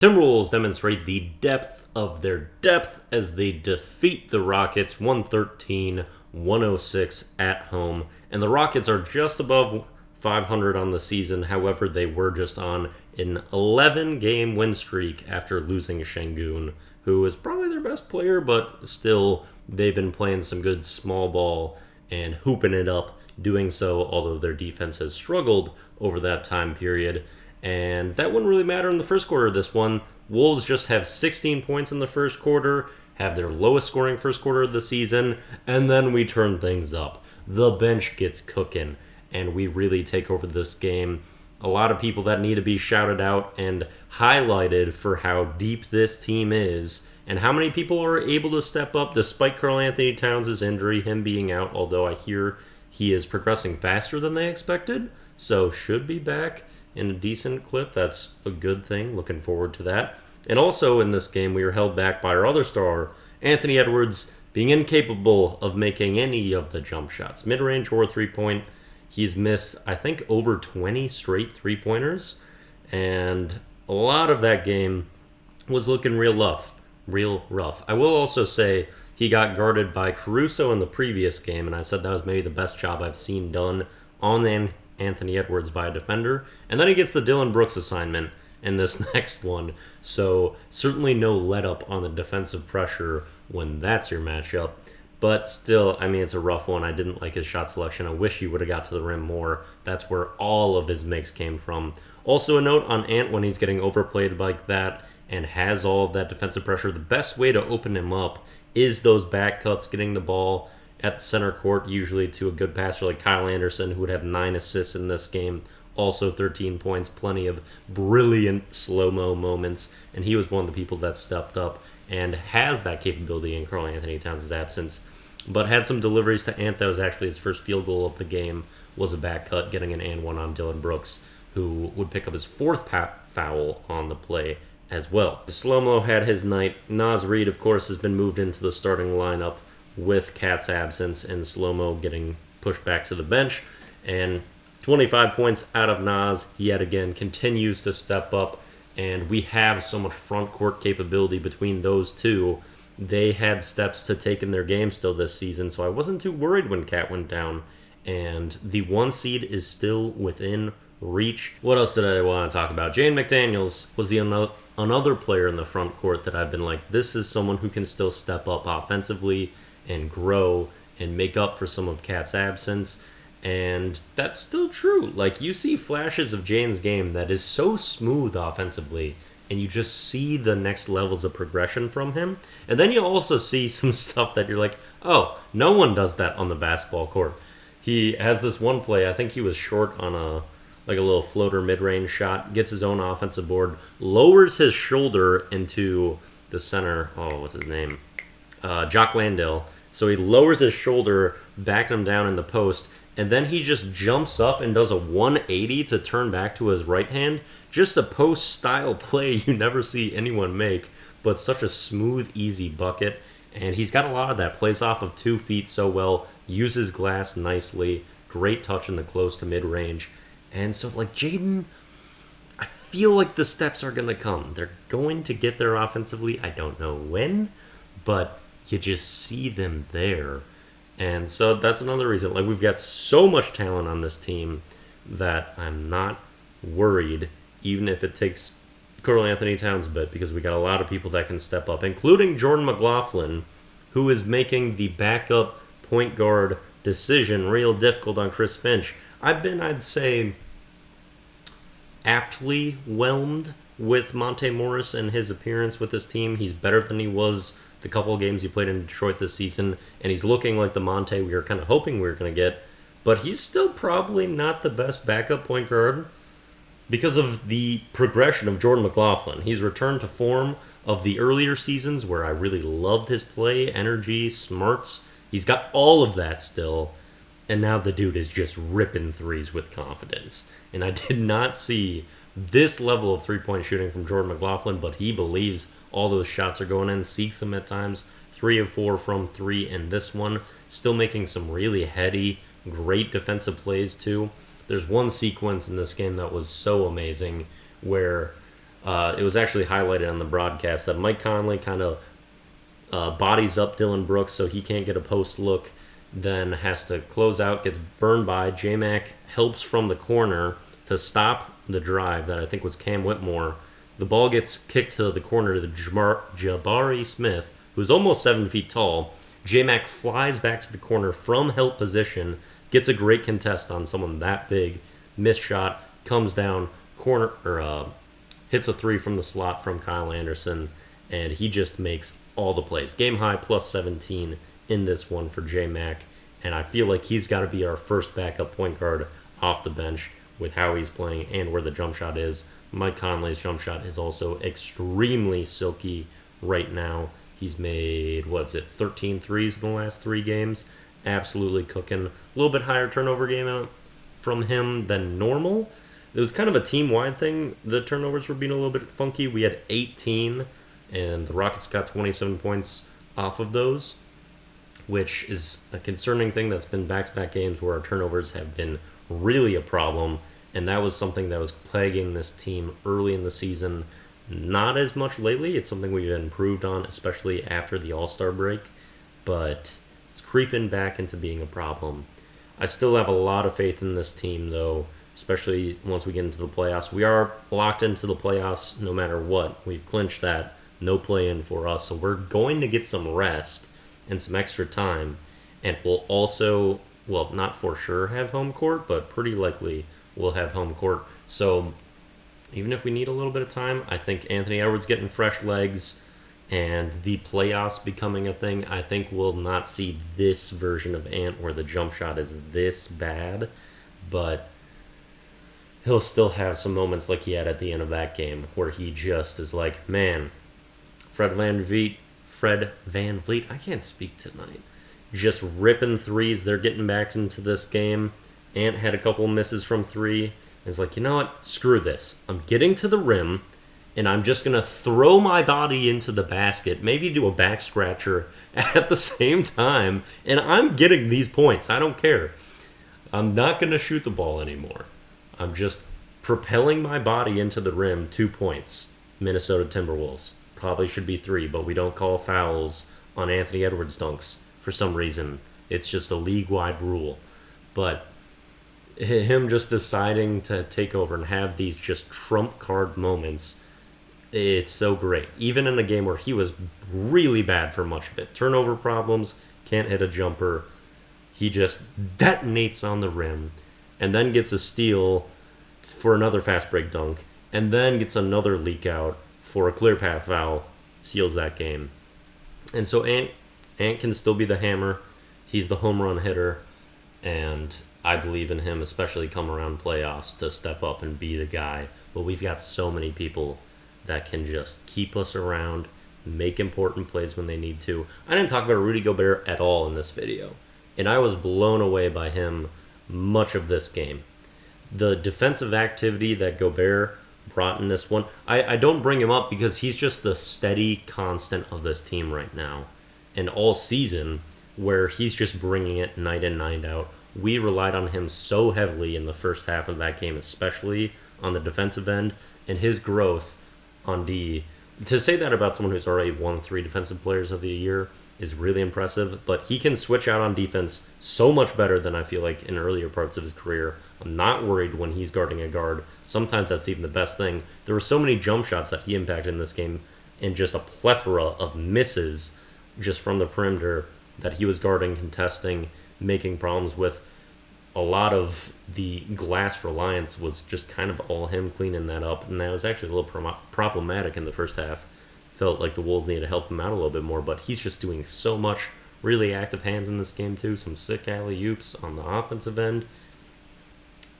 Timberwolves demonstrate the depth of their depth as they defeat the Rockets 113-106 at home. And the Rockets are just above 500 on the season. However, they were just on an 11-game win streak after losing Şengün, who is probably their best player, but still, they've been playing some good small ball and hooping it up, doing so, although their defense has struggled over that time period. And that wouldn't really matter in the first quarter of this one. Wolves just have 16 points in the first quarter, have their lowest scoring first quarter of the season, and then we turn things up. The bench gets cooking, and we really take over this game. A lot of people that need to be shouted out and highlighted for how deep this team is, and how many people are able to step up despite Karl-Anthony Towns' injury, him being out, although I hear he is progressing faster than they expected, so should be back in a decent clip. That's a good thing. Looking forward to that. And also in this game, we were held back by our other star, Anthony Edwards, being incapable of making any of the jump shots, mid-range or three-point. He's missed, I think, over 20 straight three-pointers, and a lot of that game was looking real rough. I will also say he got guarded by Caruso in the previous game, and I said that was maybe the best job I've seen done on Anthony Edwards by a defender. And then he gets the Dillon Brooks assignment in this next one. So certainly no let up on the defensive pressure when that's your matchup. But still, I mean, it's a rough one. I didn't like his shot selection. I wish he would have got to the rim more. That's where all of his makes came from. Also a note on Ant, when he's getting overplayed like that and has all of that defensive pressure, the best way to open him up is those back cuts, getting the ball at the center court, usually to a good passer like Kyle Anderson, who would have 9 assists in this game, also 13 points, plenty of brilliant slow-mo moments, and he was one of the people that stepped up and has that capability in Karl-Anthony Towns' absence, but had some deliveries to Ant. That was actually his first field goal of the game, was a back cut, getting an and one on Dillon Brooks, who would pick up his 4th foul on the play as well. Slow-mo had his night. Naz Reid, of course, has been moved into the starting lineup with Cat's absence, and Slow-mo getting pushed back to the bench. And 25 points out of Naz yet again continues to step up, and we have so much front court capability between those two. They had steps to take in their game still this season, so I wasn't too worried when Cat went down, and the 1 seed is still within reach. What else did I want to talk about? Jaden McDaniels was the another player in the front court that I've been like, this is someone who can still step up offensively and grow and make up for some of Cat's absence. And that's still true. Like, you see flashes of Jaden's game that is so smooth offensively, and you just see the next levels of progression from him. And then you also see some stuff that you're like, oh, no one does that on the basketball court. He has this one play, I think he was short on a little floater mid-range shot, gets his own offensive board, lowers his shoulder into the center, what's his name? Jock Landale. So he lowers his shoulder, backing him down in the post, and then he just jumps up and does a 180 to turn back to his right hand. Just a post-style play you never see anyone make, but such a smooth, easy bucket. And he's got a lot of that. Plays off of 2 feet so well, uses glass nicely, great touch in the close to mid-range. And so, like, Jaden, I feel like the steps are going to come. They're going to get there offensively. I don't know when, but you just see them there. And so that's another reason. Like, we've got so much talent on this team that I'm not worried, even if it takes Karl-Anthony Towns a bit, because we got a lot of people that can step up, including Jordan McLaughlin, who is making the backup point guard decision real difficult on Chris Finch. I've been, I'd say, aptly whelmed with Monte Morris and his appearance with this team. He's better than he was the couple of games he played in Detroit this season, and he's looking like the Monte we were kind of hoping we were going to get, but he's still probably not the best backup point guard because of the progression of Jordan McLaughlin. He's returned to form of the earlier seasons where I really loved his play, energy, smarts. He's got all of that still, and now the dude is just ripping threes with confidence. And I did not see this level of three-point shooting from Jordan McLaughlin, but he believes all those shots are going in, seeks them at times. 3 of 4 from 3 in this one. Still making some really heady, great defensive plays too. There's one sequence in this game that was so amazing where It was actually highlighted on the broadcast that Mike Conley kind of bodies up Dylan Brooks so he can't get a post look, then has to close out, gets burned by. J-Mac helps from the corner to stop the drive that I think was Cam Whitmore. The ball gets kicked to the corner to Jabari Smith, who's almost 7 feet tall. J-Mac flies back to the corner from help position, gets a great contest on someone that big, missed shot, comes down, corner or hits a three from the slot from Kyle Anderson, and he just makes all the plays. Game high plus 17 in this one for J-Mac, and I feel like he's got to be our first backup point guard off the bench with how he's playing and where the jump shot is. Mike Conley's jump shot is also extremely silky right now. He's made, 13 threes in the last 3 games. Absolutely cooking. A little bit higher turnover game from him than normal. It was kind of a team-wide thing. The turnovers were being a little bit funky. We had 18, and the Rockets got 27 points off of those, which is a concerning thing. That's been back-to-back games where our turnovers have been really a problem, and that was something that was plaguing this team early in the season. Not as much lately. It's something we've improved on, especially after the All-Star break, but it's creeping back into being a problem. I still have a lot of faith in this team, though, especially once we get into the playoffs. We are locked into the playoffs no matter what. We've clinched that. No play-in for us, so we're going to get some rest and some extra time, and we'll also, well, not for sure have home court, but pretty likely we'll have home court. So even if we need a little bit of time, I think Anthony Edwards getting fresh legs and the playoffs becoming a thing, I think we'll not see this version of Ant where the jump shot is this bad, but he'll still have some moments like he had at the end of that game where he just is like, man, Fred Van Vliet, I can't speak tonight, just ripping threes. They're getting back into this game. Ant had a couple misses from 3. It's like, you know what? Screw this. I'm getting to the rim, and I'm just going to throw my body into the basket, maybe do a back scratcher at the same time, and I'm getting these points. I don't care. I'm not going to shoot the ball anymore. I'm just propelling my body into the rim. 2 points. Minnesota Timberwolves. Probably should be 3, but we don't call fouls on Anthony Edwards dunks for some reason. It's just a league-wide rule. But him just deciding to take over and have these just trump card moments, it's so great. Even in a game where he was really bad for much of it. Turnover problems, can't hit a jumper. He just detonates on the rim and then gets a steal for another fast break dunk and then gets another leak out for a clear path foul, seals that game. And so Ant can still be the hammer. He's the home run hitter, and I believe in him, especially come around playoffs, to step up and be the guy. But we've got so many people that can just keep us around, make important plays when they need to. I didn't talk about Rudy Gobert at all in this video, and I was blown away by him much of this game. The defensive activity that Gobert brought in this one, I don't bring him up because he's just the steady constant of this team right now. And all season, where he's just bringing it night in, night out. We relied on him so heavily in the first half of that game, especially on the defensive end, and his growth on D. To say that about someone who's already won 3 Defensive Players of the Year is really impressive, but he can switch out on defense so much better than I feel like in earlier parts of his career. I'm not worried when he's guarding a guard. Sometimes that's even the best thing. There were so many jump shots that he impacted in this game and just a plethora of misses just from the perimeter that he was guarding, contesting, making problems with. A lot of the glass reliance was just kind of all him cleaning that up, and that was actually a little problematic in the first half. Felt like the Wolves needed to help him out a little bit more, but he's just doing so much. Really active hands in this game too. Some sick alley-oops on the offensive end.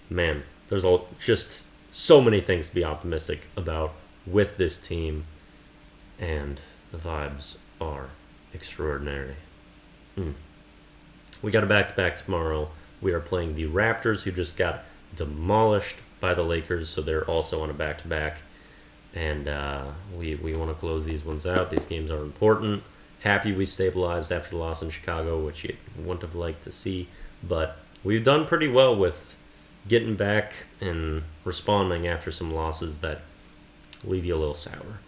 Man, there's just so many things to be optimistic about with this team, and the vibes are extraordinary. We got a back-to-back tomorrow. We are playing the Raptors, who just got demolished by the Lakers, so they're also on a back-to-back. And we want to close these ones out. These games are important. Happy we stabilized after the loss in Chicago, which you wouldn't have liked to see. But we've done pretty well with getting back and responding after some losses that Leave you a little sour.